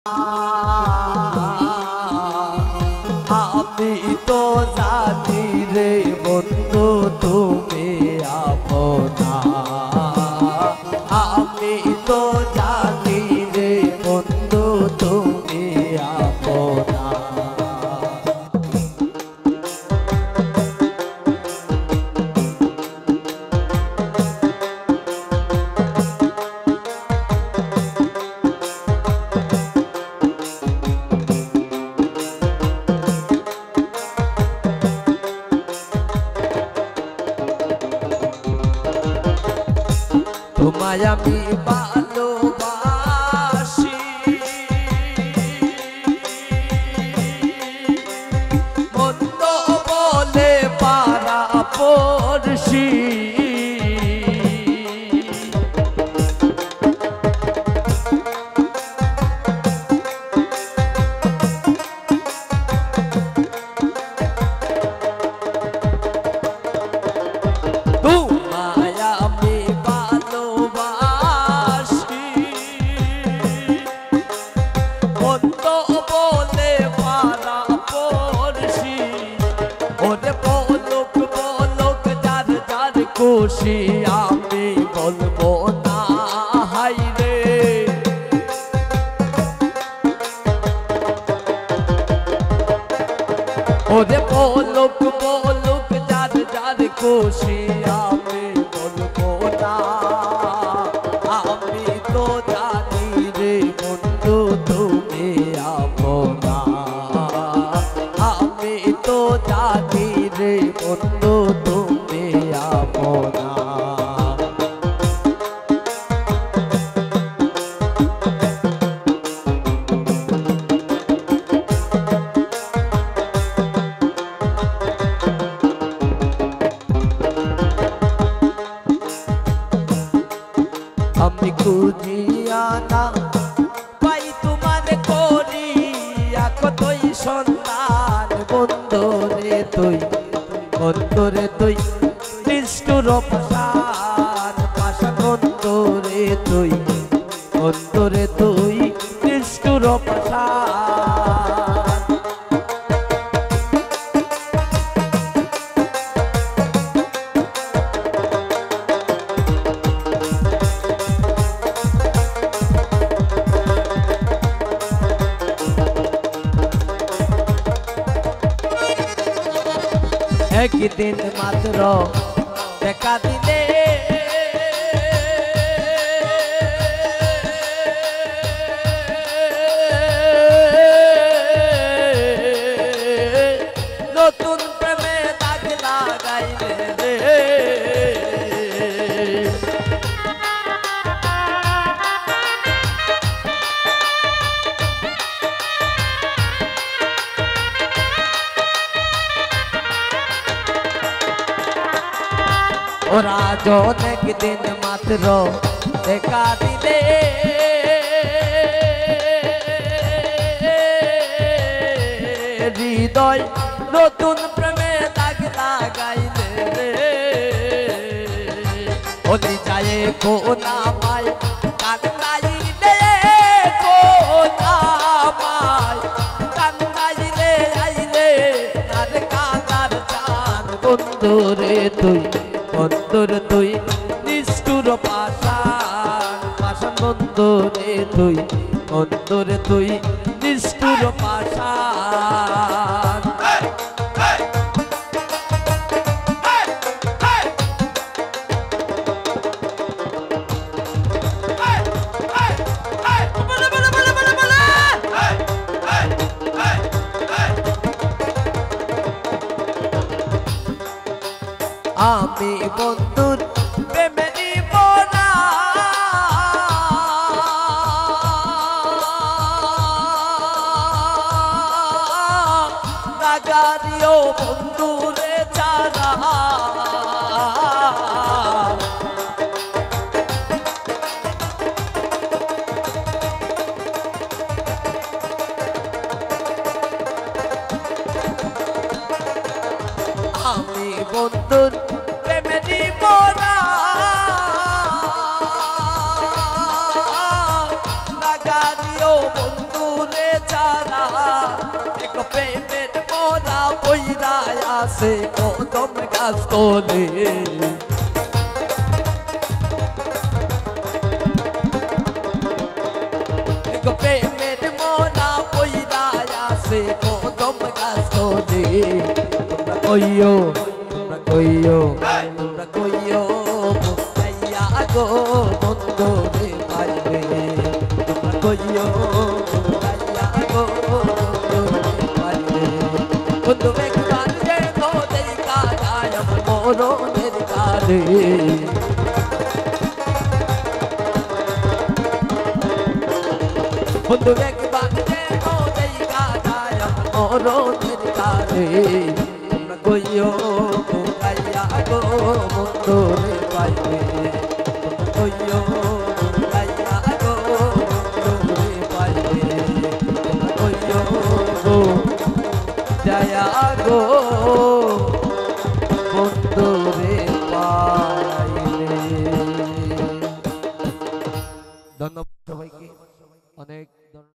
আমি তো জানি রে বন্ধু তুমি আপনা, আমি তো জানি রে বন্ধু তুমি আপনা। তোমায় আমি ভালোবাসি, মন্দ বলে পারা পড়শি, খুশি আমি বলবো না হাই রে, ওরে বলুক বলুক যার যার খুশি আমি বলবো না। আমি তো জানি রে বন্ধু তুমি আপনা, আমি তো জানি রে বন্ধু তুমি আপনা। আমি খুঁজিয়া না পাই তোমার করিয়া কতই সন্তান, বন্ধুরে তুই বন্ধুরে তুই নিষ্ঠুর পাষাণ পাষাণ, বন্ধুরে তুই বন্ধুরে তুই নিষ্ঠুর পাষাণ। একদিন মাত্র দেখা দিলে নতুন প্রেমে দাগ লাগাইলে রে, ওরা জন একদিন মাত্র দেখা দিলে হৃদয় নতুন প্রেমে দাগ লাগাইলে রে, ওলি যায় কোনা মাই কান্দাইলে, কোনা মাই কান্দাইলে আইলে আর কাঁদার চান, বন্ধুরে তুই বন্ধুরে তুই নিষ্ঠুর পাষাণ পাষাণ, বন্ধুরে তুই বন্ধুরে তুই নিষ্ঠুর পাষাণ। আমি বন্ধুর প্রেমে নিব না, রাগারিও বন্ধুরে ছাড়া, আমি বন্ধুর প্রেমে নিব না, রাগারিও বন্ধু গাছ তোলে প্রেমের মোনা পইরা আসে কদম গাছ তোলে তোমরা কইও তোমরা কইও তোমরা কইও মুখাইয়া গো বন্ধু রে পাইবে তোমরা কইও মুখাইয়া গো বন্ধু রে পাইবে বন্ধু একবার যে তোদের কাজায় আমার মরণের কালে বন্ধু একবার যে তোদের কাজায় আমার মরণের কালে তোমরা কইও মুখাইয়া গো বন্ধু রে পাইবে তোমরা কইও মুখাইয়া গো বন্ধু রে পাইবে তোমরা কইও জয়া গো বন্ধু রে পাইবে। ধন্যবাদ সবাইকে অনেক।